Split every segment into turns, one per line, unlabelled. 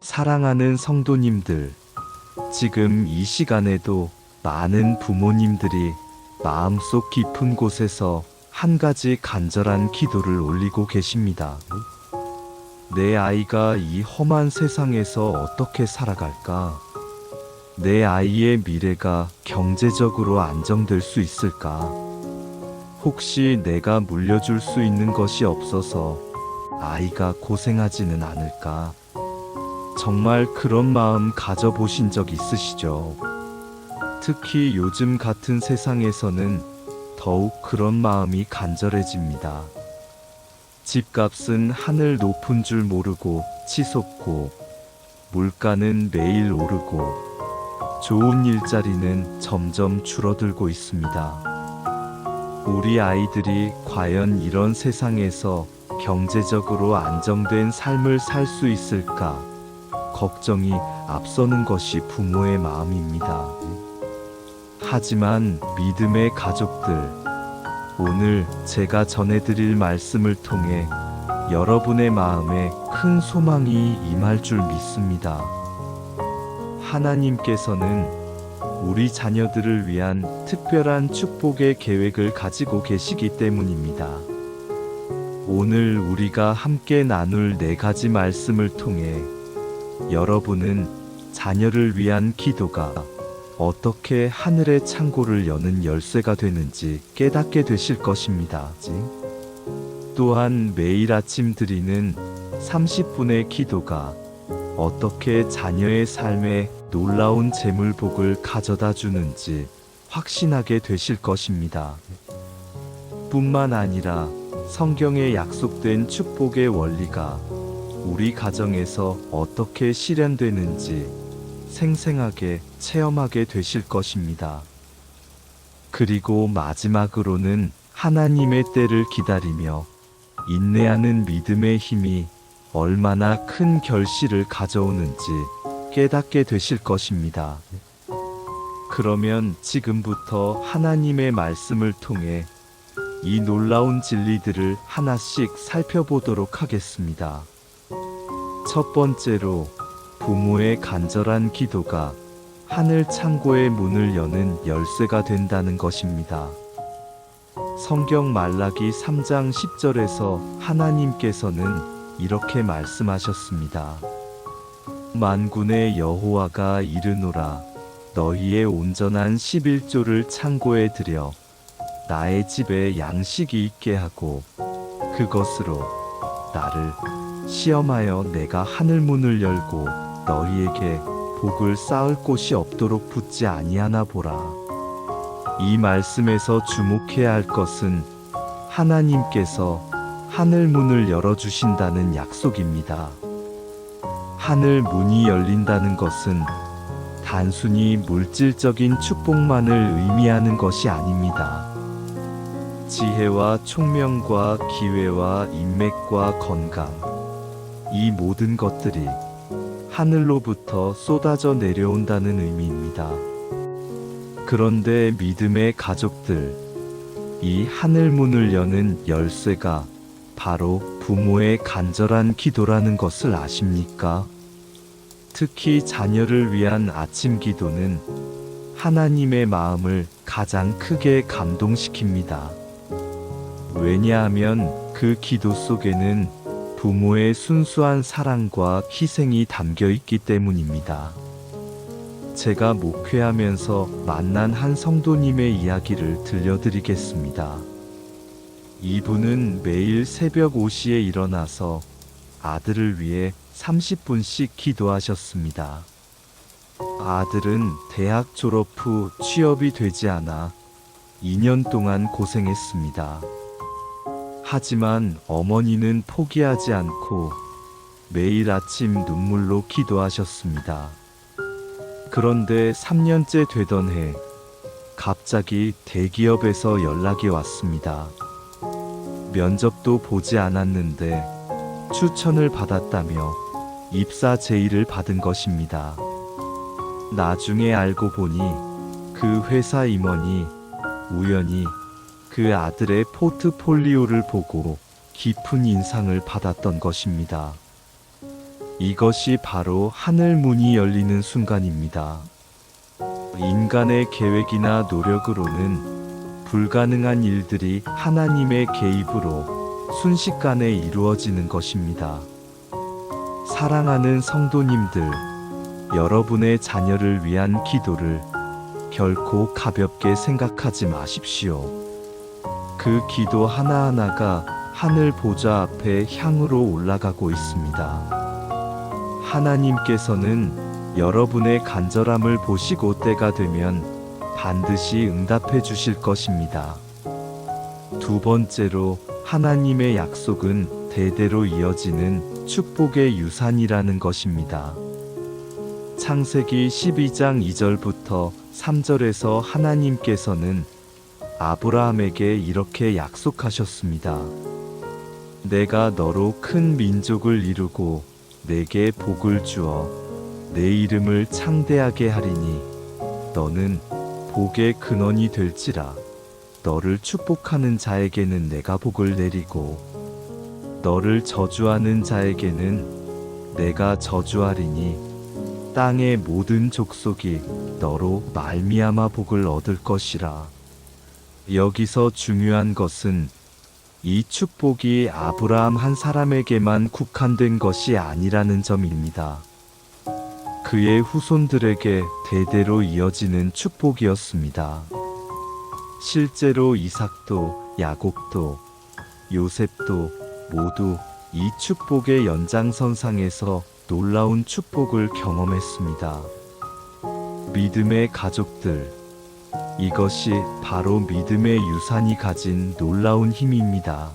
사랑하는 성도님들, 지금 이 시간에도 많은 부모님들이 마음속 깊은 곳에서 한 가지 간절한 기도를 올리고 계십니다. 내 아이가 이 험한 세상에서 어떻게 살아갈까? 내 아이의 미래가 경제적으로 안정될 수 있을까? 혹시 내가 물려줄 수 있는 것이 없어서 아이가 고생하지는 않을까? 정말 그런 마음 가져보신 적 있으시죠? 특히 요즘 같은 세상에서는 더욱 그런 마음이 간절해집니다. 집값은 하늘 높은 줄 모르고 치솟고, 물가는 매일 오르고, 좋은 일자리는 점점 줄어들고 있습니다. 우리 아이들이 과연 이런 세상에서 경제적으로 안정된 삶을 살 수 있을까? 걱정이 앞서는 것이 부모의 마음입니다. 하지만 믿음의 가족들, 오늘 제가 전해드릴 말씀을 통해 여러분의 마음에 큰 소망이 임할 줄 믿습니다. 하나님께서는 우리 자녀들을 위한 특별한 축복의 계획을 가지고 계시기 때문입니다. 오늘 우리가 함께 나눌 4가지 말씀을 통해 여러분은 자녀를 위한 기도가 어떻게 하늘의 창고를 여는 열쇠가 되는지 깨닫게 되실 것입니다. 또한 매일 아침 드리는 30분의 기도가 어떻게 자녀의 삶에 놀라운 재물복을 가져다 주는지 확신하게 되실 것입니다. 뿐만 아니라 성경에 약속된 축복의 원리가 우리 가정에서 어떻게 실현되는지 생생하게 체험하게 되실 것입니다. 그리고 마지막으로는 하나님의 때를 기다리며 인내하는 믿음의 힘이 얼마나 큰 결실을 가져오는지 깨닫게 되실 것입니다. 그러면 지금부터 하나님의 말씀을 통해 이 놀라운 진리들을 하나씩 살펴보도록 하겠습니다. 첫 번째로, 부모의 간절한 기도가 하늘 창고의 문을 여는 열쇠가 된다는 것입니다. 성경 말라기 3장 10절에서 하나님께서는 이렇게 말씀하셨습니다. 만군의 여호와가 이르노라, 너희의 온전한 11조를 창고에 들여 나의 집에 양식이 있게 하고 그것으로 나를 시험하여 내가 하늘 문을 열고 너희에게 복을 쌓을 곳이 없도록 붙지 아니하나 보라. 이 말씀에서 주목해야 할 것은 하나님께서 하늘 문을 열어주신다는 약속입니다. 하늘 문이 열린다는 것은 단순히 물질적인 축복만을 의미하는 것이 아닙니다. 지혜와 총명과 기회와 인맥과 건강, 이 모든 것들이 하늘로부터 쏟아져 내려온다는 의미입니다. 그런데 믿음의 가족들, 이 하늘 문을 여는 열쇠가 바로 부모의 간절한 기도라는 것을 아십니까? 특히 자녀를 위한 아침 기도는 하나님의 마음을 가장 크게 감동시킵니다. 왜냐하면 그 기도 속에는 부모의 순수한 사랑과 희생이 담겨 있기 때문입니다. 제가 목회하면서 만난 한 성도님의 이야기를 들려드리겠습니다. 이분은 매일 새벽 5시에 일어나서 아들을 위해 30분씩 기도하셨습니다. 아들은 대학 졸업 후 취업이 되지 않아 2년 동안 고생했습니다. 하지만 어머니는 포기하지 않고 매일 아침 눈물로 기도하셨습니다. 그런데 3년째 되던 해, 갑자기 대기업에서 연락이 왔습니다. 면접도 보지 않았는데 추천을 받았다며 입사 제의를 받은 것입니다. 나중에 알고 보니 그 회사 임원이 우연히 그 아들의 포트폴리오를 보고 깊은 인상을 받았던 것입니다. 이것이 바로 하늘 문이 열리는 순간입니다. 인간의 계획이나 노력으로는 불가능한 일들이 하나님의 개입으로 순식간에 이루어지는 것입니다. 사랑하는 성도님들, 여러분의 자녀를 위한 기도를 결코 가볍게 생각하지 마십시오. 그 기도 하나하나가 하늘 보좌 앞에 향으로 올라가고 있습니다. 하나님께서는 여러분의 간절함을 보시고 때가 되면 반드시 응답해 주실 것입니다. 두 번째로, 하나님의 약속은 대대로 이어지는 축복의 유산이라는 것입니다. 창세기 12장 2절부터 3절에서 하나님께서는 아브라함에게 이렇게 약속하셨습니다. 내가 너로 큰 민족을 이루고 내게 복을 주어 내 이름을 창대하게 하리니 너는 복의 근원이 될지라. 너를 축복하는 자에게는 내가 복을 내리고 너를 저주하는 자에게는 내가 저주하리니 땅의 모든 족속이 너로 말미암아 복을 얻을 것이라. 여기서 중요한 것은 이 축복이 아브라함 한 사람에게만 국한된 것이 아니라는 점입니다. 그의 후손들에게 대대로 이어지는 축복이었습니다. 실제로 이삭도 야곱도 요셉도 모두 이 축복의 연장선상에서 놀라운 축복을 경험했습니다. 믿음의 가족들, 이것이 바로 믿음의 유산이 가진 놀라운 힘입니다.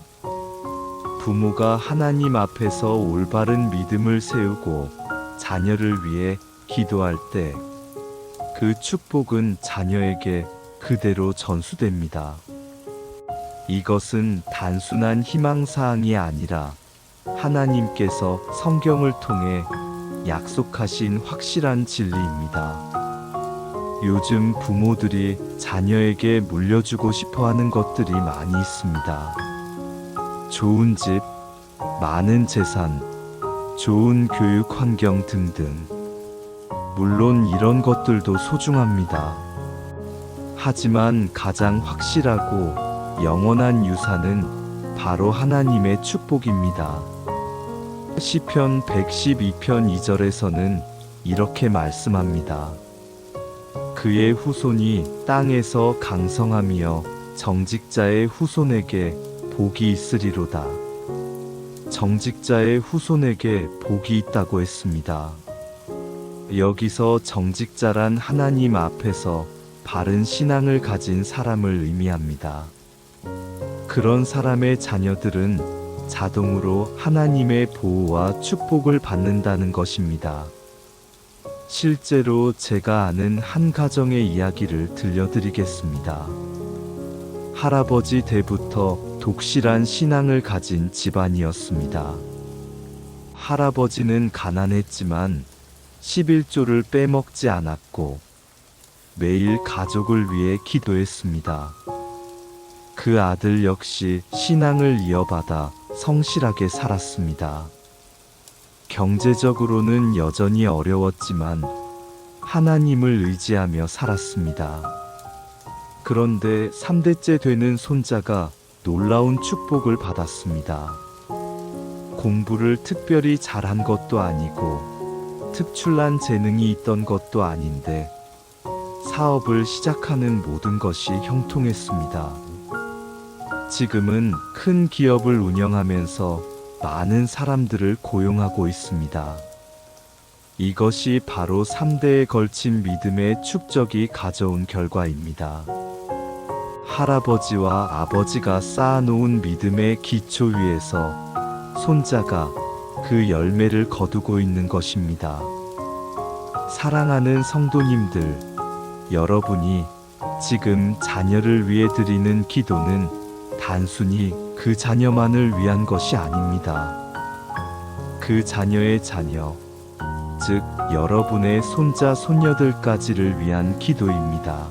부모가 하나님 앞에서 올바른 믿음을 세우고 자녀를 위해 기도할 때 그 축복은 자녀에게 그대로 전수됩니다. 이것은 단순한 희망사항이 아니라 하나님께서 성경을 통해 약속하신 확실한 진리입니다. 요즘 부모들이 자녀에게 물려주고 싶어 하는 것들이 많이 있습니다. 좋은 집, 많은 재산, 좋은 교육 환경 등등. 물론 이런 것들도 소중합니다. 하지만 가장 확실하고 영원한 유산은 바로 하나님의 축복입니다. 시편 112편 2절에서는 이렇게 말씀합니다. 그의 후손이 땅에서 강성하며 정직자의 후손에게 복이 있으리로다. 정직자의 후손에게 복이 있다고 했습니다. 여기서 정직자란 하나님 앞에서 바른 신앙을 가진 사람을 의미합니다. 그런 사람의 자녀들은 자동으로 하나님의 보호와 축복을 받는다는 것입니다. 실제로 제가 아는 한 가정의 이야기를 들려드리겠습니다. 할아버지 때부터 독실한 신앙을 가진 집안이었습니다. 할아버지는 가난했지만 11조를 빼먹지 않았고 매일 가족을 위해 기도했습니다. 그 아들 역시 신앙을 이어받아 성실하게 살았습니다. 경제적으로는 여전히 어려웠지만 하나님을 의지하며 살았습니다. 그런데 3대째 되는 손자가 놀라운 축복을 받았습니다. 공부를 특별히 잘한 것도 아니고 특출난 재능이 있던 것도 아닌데 사업을 시작하는 모든 것이 형통했습니다. 지금은 큰 기업을 운영하면서 많은 사람들을 고용하고 있습니다. 이것이 바로 3대에 걸친 믿음의 축적이 가져온 결과입니다. 할아버지와 아버지가 쌓아놓은 믿음의 기초 위에서 손자가 그 열매를 거두고 있는 것입니다. 사랑하는 성도님들, 여러분이 지금 자녀를 위해 드리는 기도는 단순히 그 자녀만을 위한 것이 아닙니다. 그 자녀의 자녀, 즉 여러분의 손자 손녀들까지를 위한 기도입니다.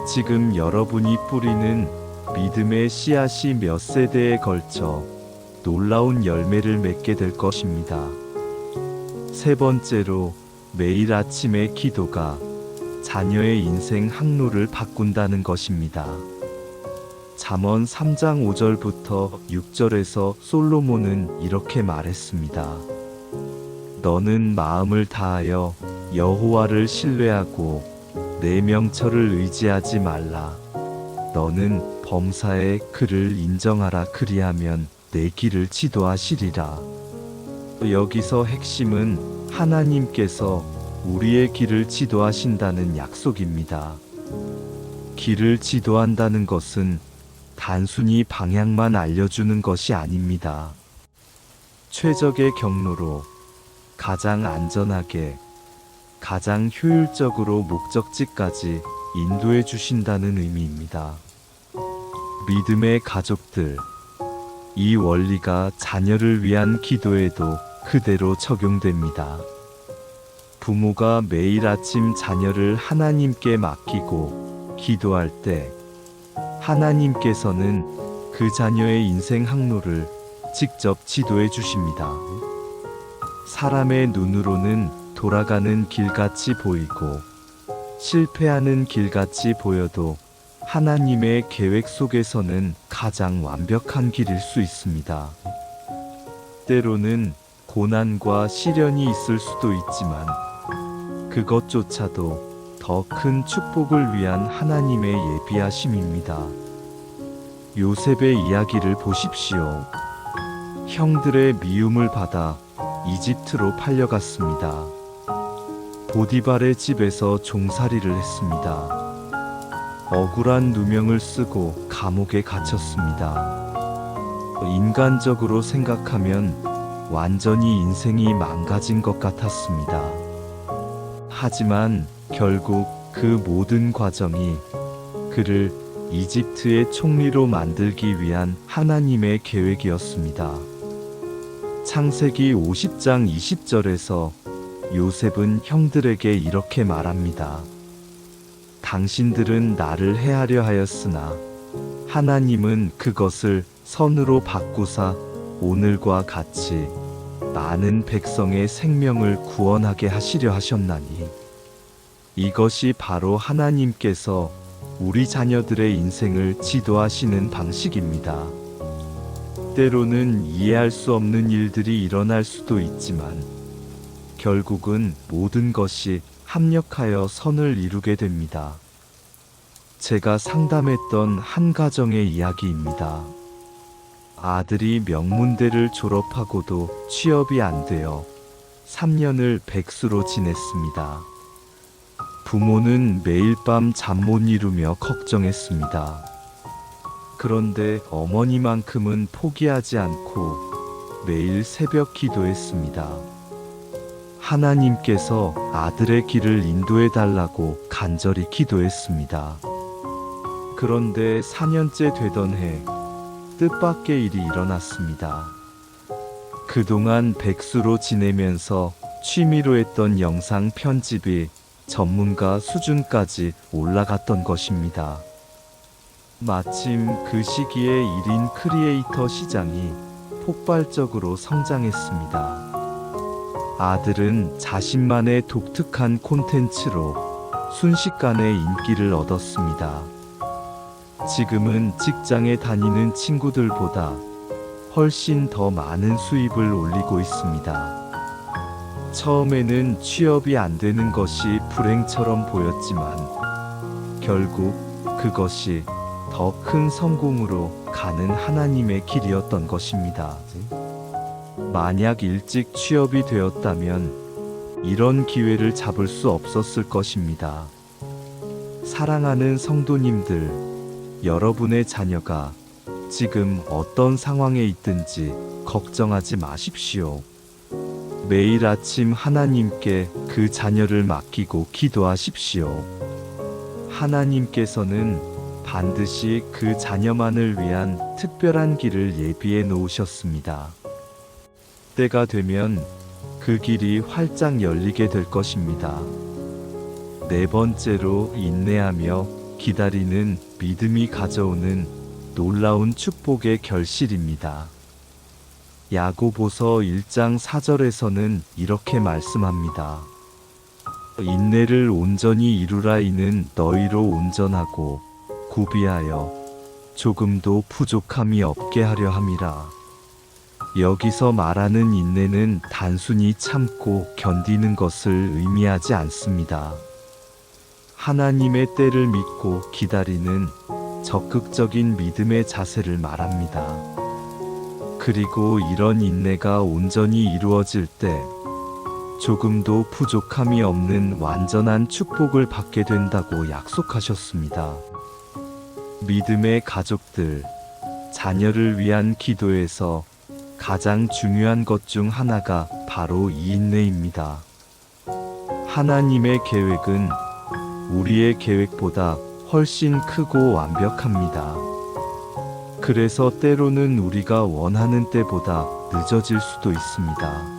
지금 여러분이 뿌리는 믿음의 씨앗이 몇 세대에 걸쳐 놀라운 열매를 맺게 될 것입니다. 세 번째로, 매일 아침의 기도가 자녀의 인생 항로를 바꾼다는 것입니다. 잠언 3장 5절부터 6절에서 솔로몬은 이렇게 말했습니다. 너는 마음을 다하여 여호와를 신뢰하고 내 명철을 의지하지 말라. 너는 범사에 그를 인정하라. 그리하면 내 길을 지도하시리라. 여기서 핵심은 하나님께서 우리의 길을 지도하신다는 약속입니다. 길을 지도한다는 것은 단순히 방향만 알려주는 것이 아닙니다. 최적의 경로로 가장 안전하게, 가장 효율적으로 목적지까지 인도해 주신다는 의미입니다. 믿음의 가족들, 이 원리가 자녀를 위한 기도에도 그대로 적용됩니다. 부모가 매일 아침 자녀를 하나님께 맡기고 기도할 때 하나님께서는 그 자녀의 인생 항로를 직접 지도해 주십니다. 사람의 눈으로는 돌아가는 길같이 보이고 실패하는 길같이 보여도 하나님의 계획 속에서는 가장 완벽한 길일 수 있습니다. 때로는 고난과 시련이 있을 수도 있지만 그것조차도 더 큰 축복을 위한 하나님의 예비하심입니다. 요셉의 이야기를 보십시오. 형들의 미움을 받아 이집트로 팔려갔습니다. 보디발의 집에서 종살이를 했습니다. 억울한 누명을 쓰고 감옥에 갇혔습니다. 인간적으로 생각하면 완전히 인생이 망가진 것 같았습니다. 하지만 결국 그 모든 과정이 그를 이집트의 총리로 만들기 위한 하나님의 계획이었습니다. 창세기 50장 20절에서 요셉은 형들에게 이렇게 말합니다. 당신들은 나를 해하려 하였으나 하나님은 그것을 선으로 바꾸사 오늘과 같이 많은 백성의 생명을 구원하게 하시려 하셨나니 이것이 바로 하나님께서 우리 자녀들의 인생을 지도하시는 방식입니다. 때로는 이해할 수 없는 일들이 일어날 수도 있지만 결국은 모든 것이 합력하여 선을 이루게 됩니다. 제가 상담했던 한 가정의 이야기입니다. 아들이 명문대를 졸업하고도 취업이 안 되어 3년을 백수로 지냈습니다. 부모는 매일 밤 잠 못 이루며 걱정했습니다. 그런데 어머니만큼은 포기하지 않고 매일 새벽 기도했습니다. 하나님께서 아들의 길을 인도해 달라고 간절히 기도했습니다. 그런데 4년째 되던 해 뜻밖의 일이 일어났습니다. 그동안 백수로 지내면서 취미로 했던 영상 편집이 전문가 수준까지 올라갔던 것입니다. 마침 그 시기에 1인 크리에이터 시장이 폭발적으로 성장했습니다. 아들은 자신만의 독특한 콘텐츠로 순식간에 인기를 얻었습니다. 지금은 직장에 다니는 친구들보다 훨씬 더 많은 수입을 올리고 있습니다. 처음에는 취업이 안 되는 것이 불행처럼 보였지만 결국 그것이 더 큰 성공으로 가는 하나님의 길이었던 것입니다. 만약 일찍 취업이 되었다면 이런 기회를 잡을 수 없었을 것입니다. 사랑하는 성도님들, 여러분의 자녀가 지금 어떤 상황에 있든지 걱정하지 마십시오. 매일 아침 하나님께 그 자녀를 맡기고 기도하십시오. 하나님께서는 반드시 그 자녀만을 위한 특별한 길을 예비해 놓으셨습니다. 때가 되면 그 길이 활짝 열리게 될 것입니다. 네 번째로, 인내하며 기다리는 믿음이 가져오는 놀라운 축복의 결실입니다. 야고보서 1장 4절에서는 이렇게 말씀합니다. 인내를 온전히 이루라. 이는 너희로 온전하고 구비하여 조금도 부족함이 없게 하려 함이라. 여기서 말하는 인내는 단순히 참고 견디는 것을 의미하지 않습니다. 하나님의 때를 믿고 기다리는 적극적인 믿음의 자세를 말합니다. 그리고 이런 인내가 온전히 이루어질 때 조금도 부족함이 없는 완전한 축복을 받게 된다고 약속하셨습니다. 믿음의 가족들, 자녀를 위한 기도에서 가장 중요한 것 중 하나가 바로 이 인내입니다. 하나님의 계획은 우리의 계획보다 훨씬 크고 완벽합니다. 그래서 때로는 우리가 원하는 때보다 늦어질 수도 있습니다.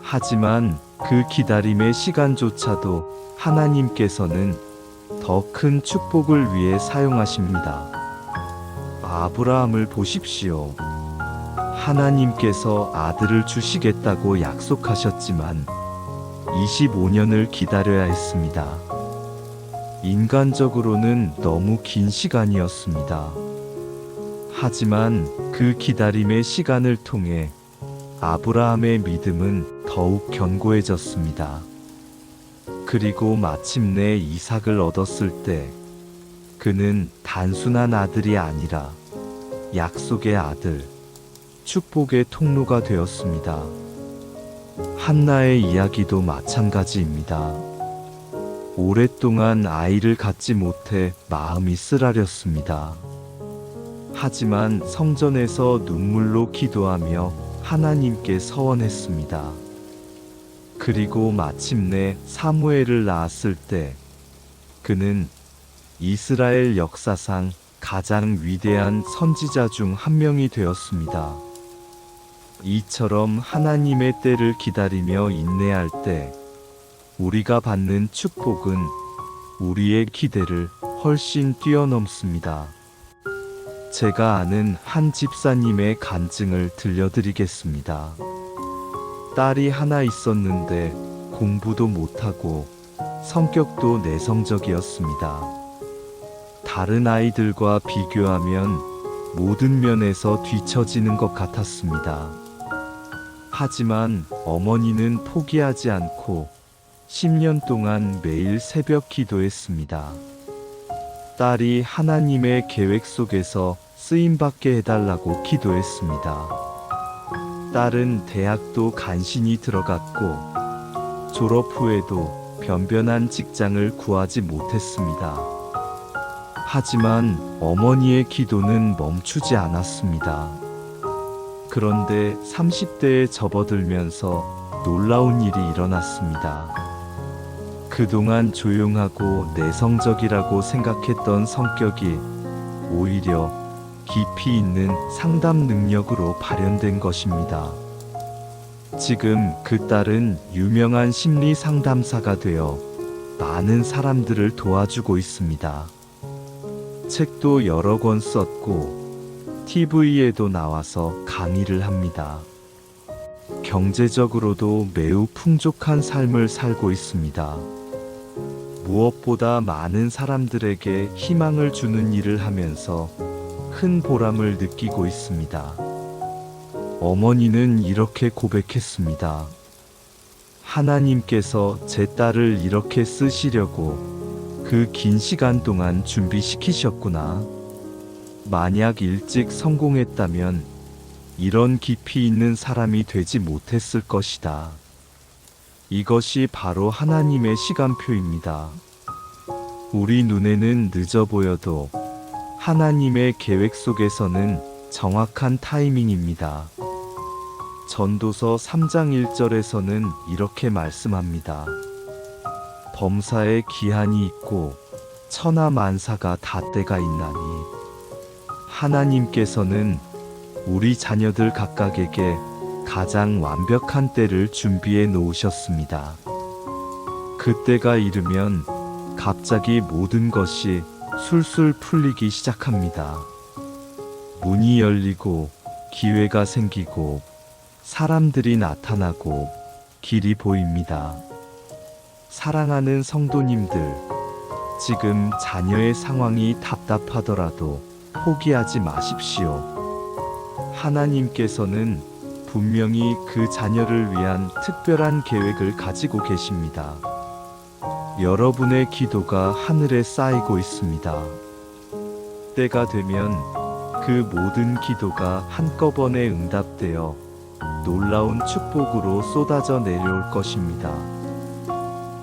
하지만 그 기다림의 시간조차도 하나님께서는 더 큰 축복을 위해 사용하십니다. 아브라함을 보십시오. 하나님께서 아들을 주시겠다고 약속하셨지만 25년을 기다려야 했습니다. 인간적으로는 너무 긴 시간이었습니다. 하지만 그 기다림의 시간을 통해 아브라함의 믿음은 더욱 견고해졌습니다. 그리고 마침내 이삭을 얻었을 때 그는 단순한 아들이 아니라 약속의 아들, 축복의 통로가 되었습니다. 한나의 이야기도 마찬가지입니다. 오랫동안 아이를 갖지 못해 마음이 쓰라렸습니다. 하지만 성전에서 눈물로 기도하며 하나님께 서원했습니다. 그리고 마침내 사무엘을 낳았을 때 그는 이스라엘 역사상 가장 위대한 선지자 중 한 명이 되었습니다. 이처럼 하나님의 때를 기다리며 인내할 때 우리가 받는 축복은 우리의 기대를 훨씬 뛰어넘습니다. 제가 아는 한 집사님의 간증을 들려드리겠습니다. 딸이 하나 있었는데 공부도 못하고 성격도 내성적이었습니다. 다른 아이들과 비교하면 모든 면에서 뒤처지는 것 같았습니다. 하지만 어머니는 포기하지 않고 10년 동안 매일 새벽 기도했습니다. 딸이 하나님의 계획 속에서 쓰임받게 해달라고 기도했습니다. 딸은 대학도 간신히 들어갔고 졸업 후에도 변변한 직장을 구하지 못했습니다. 하지만 어머니의 기도는 멈추지 않았습니다. 그런데 30대에 접어들면서 놀라운 일이 일어났습니다. 그동안 조용하고 내성적이라고 생각했던 성격이 오히려 깊이 있는 상담 능력으로 발현된 것입니다. 지금 그 딸은 유명한 심리 상담사가 되어 많은 사람들을 도와주고 있습니다. 책도 여러 권 썼고 TV에도 나와서 강의를 합니다. 경제적으로도 매우 풍족한 삶을 살고 있습니다. 무엇보다 많은 사람들에게 희망을 주는 일을 하면서 큰 보람을 느끼고 있습니다. 어머니는 이렇게 고백했습니다. 하나님께서 제 딸을 이렇게 쓰시려고 그 긴 시간 동안 준비시키셨구나. 만약 일찍 성공했다면 이런 깊이 있는 사람이 되지 못했을 것이다. 이것이 바로 하나님의 시간표입니다. 우리 눈에는 늦어 보여도 하나님의 계획 속에서는 정확한 타이밍입니다. 전도서 3장 1절에서는 이렇게 말씀합니다. 범사에 기한이 있고 천하 만사가 다 때가 있나니 하나님께서는 우리 자녀들 각각에게 가장 완벽한 때를 준비해 놓으셨습니다. 그때가 이르면 갑자기 모든 것이 술술 풀리기 시작합니다. 문이 열리고 기회가 생기고 사람들이 나타나고 길이 보입니다. 사랑하는 성도님들, 지금 자녀의 상황이 답답하더라도 포기하지 마십시오. 하나님께서는 분명히 그 자녀를 위한 특별한 계획을 가지고 계십니다. 여러분의 기도가 하늘에 쌓이고 있습니다. 때가 되면 그 모든 기도가 한꺼번에 응답되어 놀라운 축복으로 쏟아져 내려올 것입니다.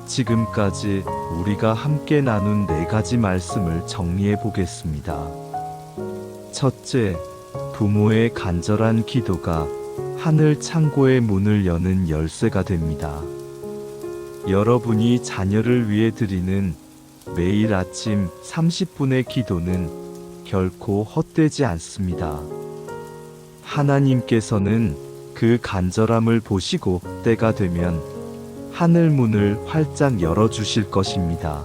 지금까지 우리가 함께 나눈 4가지 말씀을 정리해 보겠습니다. 첫째, 부모의 간절한 기도가 하늘 창고의 문을 여는 열쇠가 됩니다. 여러분이 자녀를 위해 드리는 매일 아침 30분의 기도는 결코 헛되지 않습니다. 하나님께서는 그 간절함을 보시고 때가 되면 하늘 문을 활짝 열어주실 것입니다.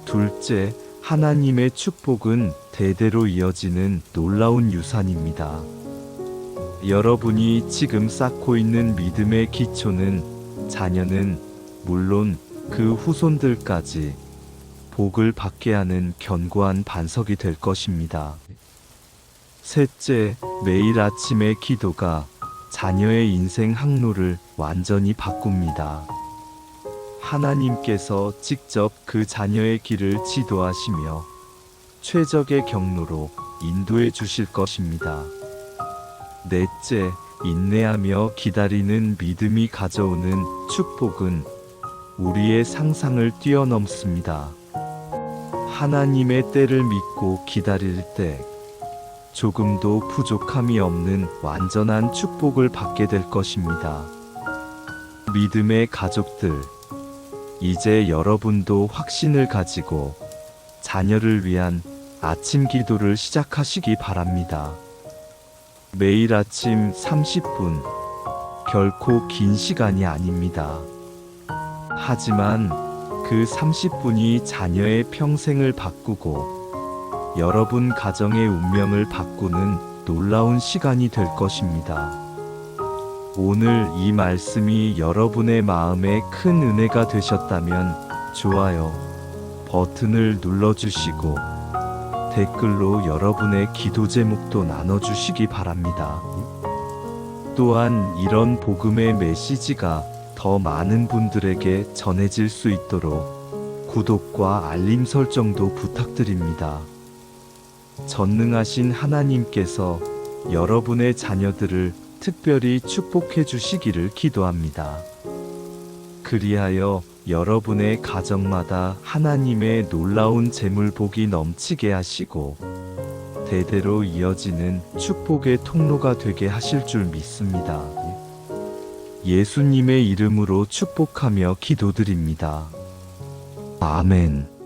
둘째, 하나님의 축복은 대대로 이어지는 놀라운 유산입니다. 여러분이 지금 쌓고 있는 믿음의 기초는 자녀는 물론 그 후손들까지 복을 받게 하는 견고한 반석이 될 것입니다. 셋째, 매일 아침의 기도가 자녀의 인생 항로를 완전히 바꿉니다. 하나님께서 직접 그 자녀의 길을 지도하시며 최적의 경로로 인도해 주실 것입니다. 넷째, 인내하며 기다리는 믿음이 가져오는 축복은 우리의 상상을 뛰어넘습니다. 하나님의 때를 믿고 기다릴 때 조금도 부족함이 없는 완전한 축복을 받게 될 것입니다. 믿음의 가족들, 이제 여러분도 확신을 가지고 자녀를 위한 아침 기도를 시작하시기 바랍니다. 매일 아침 30분, 결코 긴 시간이 아닙니다. 하지만 그 30분이 자녀의 평생을 바꾸고 여러분 가정의 운명을 바꾸는 놀라운 시간이 될 것입니다. 오늘 이 말씀이 여러분의 마음에 큰 은혜가 되셨다면 좋아요 버튼을 눌러주시고 댓글로 여러분의 기도 제목도 나눠주시기 바랍니다. 또한 이런 복음의 메시지가 더 많은 분들에게 전해질 수 있도록 구독과 알림 설정도 부탁드립니다. 전능하신 하나님께서 여러분의 자녀들을 특별히 축복해 주시기를 기도합니다. 그리하여 여러분의 가정마다 하나님의 놀라운 재물복이 넘치게 하시고 대대로 이어지는 축복의 통로가 되게 하실 줄 믿습니다. 예수님의 이름으로 축복하며 기도드립니다. 아멘.